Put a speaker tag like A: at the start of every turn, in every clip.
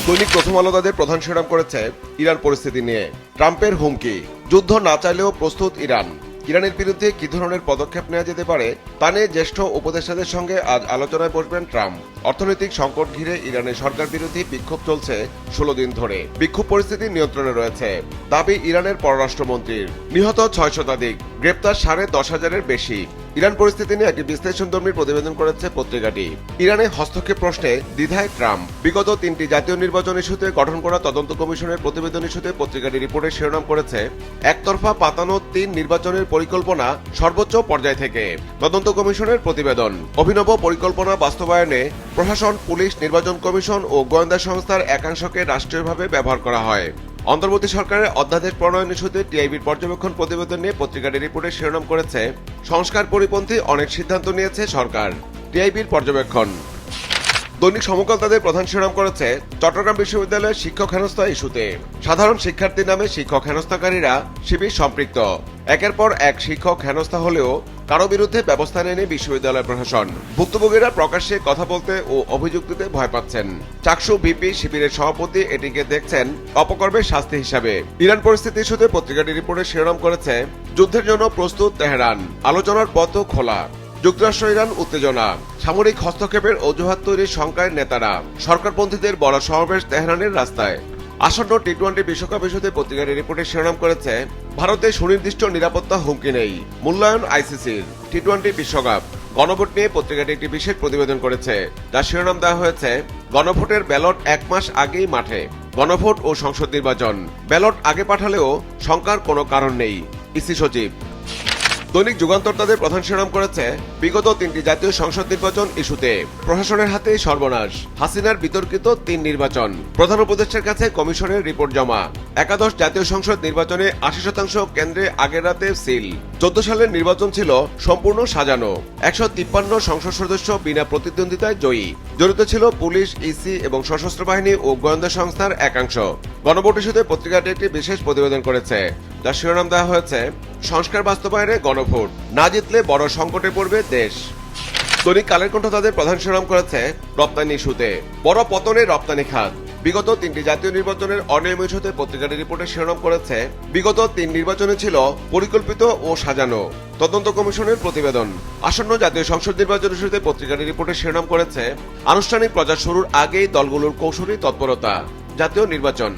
A: দৈনিক প্রথম আলো তাদের প্রধান শিরোনাম করেছে ইরান পরিস্থিতি নিয়ে। ট্রাম্পের হুমকি, যুদ্ধ না চাইলেও প্রস্তুত ইরান। ইরানের বিরুদ্ধে কি ধরনের পদক্ষেপ নেওয়া যেতে পারে তা নিয়ে জ্যেষ্ঠ উপদেষ্টাদের সঙ্গে আজ আলোচনায় বসবেন ট্রাম্প। অর্থনৈতিক সংকট ঘিরে ইরানের সরকার বিরোধী বিক্ষোভ চলছে 16 দিন ধরে। বিক্ষোভ পরিস্থিতি নিয়ন্ত্রণে রয়েছে, দাবি ইরানের পররাষ্ট্রমন্ত্রীর। নিহত 6 শতাধিক, গ্রেপ্তার 10,500-এর বেশি। ইরান পরিস্থিতি নিয়ে একটি বিশ্লেষণধর্মী প্রতিবেদন করেছে পত্রিকাটি। ইরানে হস্তক্ষেপ প্রশ্নে দ্বিধায় ট্রাম্প। বিগত 3টি জাতীয় নির্বাচন ইস্যুতে গঠন করা তদন্ত কমিশনের প্রতিবেদন ইস্যুতে পত্রিকাটি রিপোর্টের শিরোনাম করেছে একতরফা পাতানো 3 নির্বাচনের পরিকল্পনা সর্বোচ্চ পর্যায় থেকে। তদন্ত কমিশনের প্রতিবেদন, অভিনব পরিকল্পনা বাস্তবায়নে প্রশাসন, পুলিশ, নির্বাচন কমিশন ও গোয়েন্দা সংস্থার একাংশকে রাষ্ট্রীয়ভাবে ব্যবহার করা হয়। অন্তর্বর্তী সরকারের অধ্যাদেশ প্রণয়ন ইস্যুতে টিআইবির পর্যবেক্ষণ প্রতিবেদন নিয়ে পত্রিকাটি রিপোর্টের শিরোনাম করেছে সংস্কার পরিপন্থী অনেক সিদ্ধান্ত নিয়েছে সরকার, টিআইবির পর্যবেক্ষণ। দৈনিক সমকাল তাদের প্রধান শিরোনাম করেছে চট্টগ্রাম বিশ্ববিদ্যালয়ের শিক্ষক হেনস্থা ইস্যুতে। সাধারণ শিক্ষার্থীর নামে শিক্ষক হেনস্থাকারীরা শিবির সম্পৃক্ত। একের পর এক শিক্ষক হেনস্থা হলেও কারো বিরুদ্ধে ব্যবস্থা নেয়নি বিশ্ববিদ্যালয় প্রশাসন। ভুক্তভোগীরা প্রকাশ্যে কথা বলতে ও অভিযোগ দিতে ভয় পাচ্ছেন। চাকসু ভিপি শিবিরের সভাপতি এটিকে দেখছেন অপকর্মের শাস্তি হিসাবে। ইরান পরিস্থিতি ইস্যুতে পত্রিকাটি রিপোর্টে শিরোনাম করেছে যুদ্ধের জন্য প্রস্তুত তেহরান, আলোচনার পথও খোলা। যুক্তরাষ্ট্র ইরান উত্তেজনা, সামরিক হস্তক্ষেপের অজুহাত তৈরির শঙ্কায় নেতারা। সরকারপন্থীদের বড় সমাবেশ তেহরানের রাস্তায়। আসন্ন টি-20 বিশ্বকাপ ইস্যুতে পত্রিকাটি রিপোর্টে শিরোনাম করেছে ভারতে সুনির্দিষ্ট নিরাপত্তা হুমকি নেই, মূল্যায়ন আইসিসির। টি-20 বিশ্বকাপ গণভোট নিয়ে পত্রিকাটি একটি বিশেষ প্রতিবেদন করেছে, যার শিরোনাম দেওয়া হয়েছে গণভোটের ব্যালট 1 মাস আগেই মাঠে। গণভোট ও সংসদ নির্বাচন, ব্যালট আগে পাঠালেও শঙ্কার কোনো কারণ নেই, ইসি সচিব। দৈনিক যুগান্তর তাদের প্রধান শিরোনাম করেছে বিগত 3টি জাতীয় সংসদ নির্বাচন ইস্যুতে প্রশাসনের হাতে সর্বনাশ, হাসিনার বিতর্কিত 3 নির্বাচন। প্রধান উপদেষ্টার কাছে কমিশনের রিপোর্ট জমা। একাদশ জাতীয় সংসদ নির্বাচনে 80% কেন্দ্রে আগের রাতে সিল। 14 সালের নির্বাচন ছিল সম্পূর্ণ সাজানো। 153 সংসদ সদস্য বিনা প্রতিদ্বন্দ্বিতায় জয়ী। জড়িত ছিল পুলিশ, ইসি এবং সশস্ত্র বাহিনী ও গোয়েন্দা সংস্থার একাংশ। গণভোট ইস্যুতে পত্রিকাটি একটি বিশেষ প্রতিবেদন করেছে, যার শিরোনাম দেওয়া হয়েছে সংস্কার বাস্তবায়নে গণভোট, না জিতলে বড় সংকটে পড়বে দেশ। দৈনিক কালের কণ্ঠ তাদের প্রধান শিরোনাম করেছে রপ্তানি ইস্যুতে বড় পতনে রপ্তানি খাত। বিগত 3টি জাতীয় নির্বাচনের অনিয়ম ইস্যুতে পত্রিকাটি রিপোর্টে শিরোনাম করেছে বিগত 3 নির্বাচনে ছিল পরিকল্পিত ও সাজানো। তদন্ত কমিশনের প্রতিবেদন, আসন্ন জাতীয় সংসদ নির্বাচন ইস্যুতে পত্রিকাটি রিপোর্টে শিরোনাম করেছে আনুষ্ঠানিক প্রচার শুরুর আগেই দলগুলোর কৌশলী তৎপরতা, জাতীয় নির্বাচন।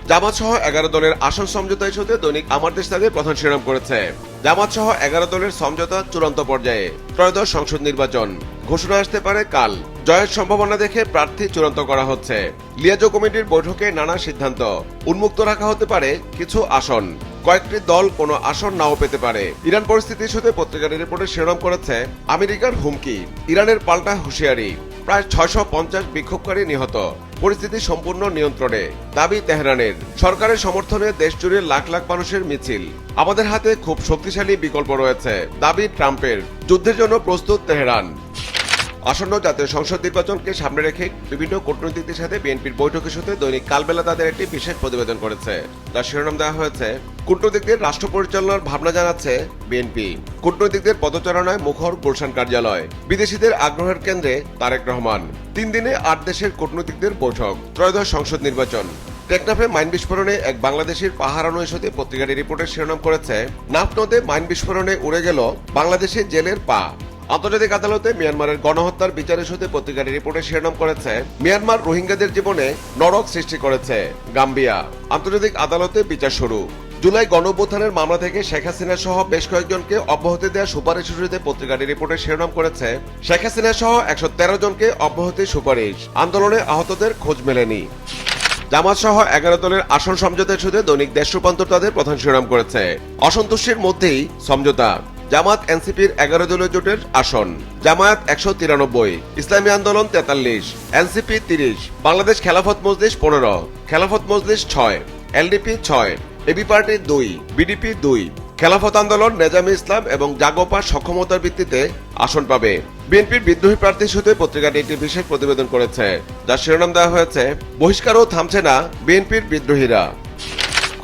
A: জামাত সহ 11 দলের আসন সমঝোতা ইস্যুতে দৈনিক আমার দেশ তাদের প্রধান শিরোনাম করেছে জামাত সহ 11 দলের সমঝোতা চূড়ান্ত পর্যায়ে, ত্রয়োদশ সংসদ নির্বাচন ঘোষণা আসতে পারে কাল। জয়ের সম্ভাবনা দেখে প্রার্থী চূড়ান্ত করা হচ্ছে। লিয়াজো কমিটির বৈঠকে নানা সিদ্ধান্ত, উন্মুক্ত রাখা হতে পারে কিছু আসন, কয়েকটি দল কোনো আসন নাও পেতে পারে। ইরান পরিস্থিতি ইস্যুতে পত্রিকাটি রিপোর্টে শিরোনাম করেছে আমেরিকার হুমকি, ইরানের পাল্টা হুঁশিয়ারি। প্রায় 650 বিক্ষোভকারী নিহত, পরিস্থিতি সম্পূর্ণ নিয়ন্ত্রণে, দাবি তেহরানের। সরকারের সমর্থনে দেশ জুড়ে লাখ লাখ মানুষের মিছিল। আমাদের হাতে খুব শক্তিশালী বিকল্প রয়েছে, দাবি ট্রাম্পের। যুদ্ধের জন্য প্রস্তুত তেহরান। আসন্ন জাতীয় সংসদ নির্বাচনকে সামনে রেখে বিভিন্ন কূটনীতিকদের সাথে বিএনপির বৈঠক ইস্যুতে দৈনিক কালবেলা তাদের একটি বিশেষ প্রতিবেদন করেছে, যার শিরোনাম দেওয়া হয়েছে কূটনীতিকদের রাষ্ট্র পরিচালনার ভাবনা জানাচ্ছে বিএনপি। কূটনীতিকদের পদচারণায় মুখর গুলশান কার্যালয়। বিদেশিদের আগ্রহের কেন্দ্রে তারেক রহমান। 3 দিনে 8 দেশের কূটনীতিকদের বৈঠক। ত্রয়োদশ সংসদ নির্বাচন। টেকনাফে মাইন বিস্ফোরণে এক বাংলাদেশের পাহারানো ইস্যুতে পত্রিকাটি রিপোর্টের শিরোনাম করেছে নাফ নদে মাইন বিস্ফোরণে উড়ে গেল বাংলাদেশের জেলের পা। আন্তর্জাতিক আদালতে মিয়ানমারের গণহত্যার বিচার ইস্যুতে পত্রিকাটি রিপোর্টে শিরোনাম করেছে মিয়ানমার রোহিঙ্গাদের জীবনে নরক সৃষ্টি করেছে গাম্বিয়া। আন্তর্জাতিক আদালতে বিচার শুরু। জুলাই গণঅভ্যুত্থানের মামলা থেকে শেখ হাসিনা সহ বেশ কয়েকজনকে অব্যাহতি দেওয়ার সুপারিশ ইস্যুতে পত্রিকাটি রিপোর্টে শিরোনাম করেছে শেখ হাসিনা সহ 113 জনকে অব্যাহতির সুপারিশ, আন্দোলনে আহতদের খোঁজ মেলেনি। জামাত সহ 11 দলের আসন সমঝোতা ইস্যুতে দৈনিক দেশ রূপান্তর তাদের প্রধান শিরোনাম করেছে অসন্তুষ্টির মধ্যেই সমঝোতা। জামাত এনসিপির 11 দলীয় জোটের আসন, জামায়াত 193, ইসলামী আন্দোলন 43, NCP 30, Bangladesh Khelafat Majlis 15, Khelafat Majlis 6, LDP 6, AB party 2, BDP 2, খেলাফত আন্দোলন, নেজামে ইসলাম এবং জাগোপা সক্ষমতার ভিত্তিতে আসন পাবে। বিএনপির বিদ্রোহী প্রার্থী ইস্যুতে পত্রিকাটি একটি বিশেষ প্রতিবেদন করেছে, যার শিরোনাম দেওয়া হয়েছে বহিষ্কারও থামছে না বিএনপির বিদ্রোহীরা।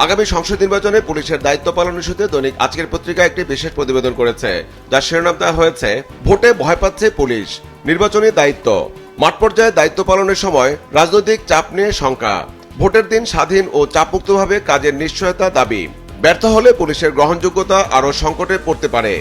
A: আগামী সংসদ নির্বাচনে পুলিশের দায়িত্ব পালন ইস্যুতে দৈনিক আজকের পত্রিকা একটি বিশেষ প্রতিবেদন করেছে, যার শিরোনাম দেওয়া হয়েছে ভোটে ভয় পাচ্ছে পুলিশ, নির্বাচনী দায়িত্ব। মাঠ পর্যায়ে দায়িত্ব পালনের সময় রাজনৈতিক চাপ নিয়ে শঙ্কা, ভোটের দিন স্বাধীন ও চাপমুক্তভাবে কাজের নিশ্চয়তা দাবি। ব্যর্থ হলে পুলিশের গ্রহণযোগ্যতা আরও সংকটে পড়তে পারে।